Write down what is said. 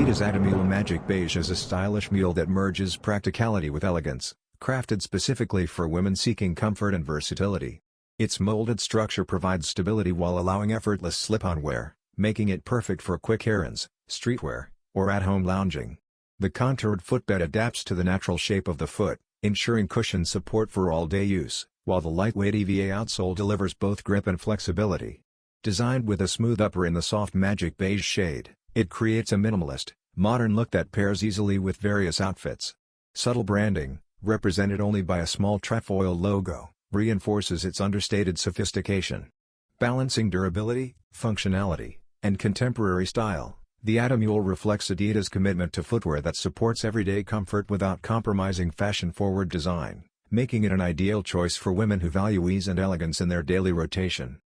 Adidas Adimule Magic Beige is a stylish mule that merges practicality with elegance, crafted specifically for women seeking comfort and versatility. Its molded structure provides stability while allowing effortless slip-on wear, making it perfect for quick errands, streetwear, or at-home lounging. The contoured footbed adapts to the natural shape of the foot, ensuring cushioned support for all-day use, while the lightweight EVA outsole delivers both grip and flexibility. Designed with a smooth upper in the soft magic beige shade, it creates a minimalist, modern look that pairs easily with various outfits. Subtle branding, represented only by a small Trefoil logo, reinforces its understated sophistication. Balancing durability, functionality, and contemporary style, the Adimule reflects Adidas' commitment to footwear that supports everyday comfort without compromising fashion-forward design, making it an ideal choice for women who value ease and elegance in their daily rotation.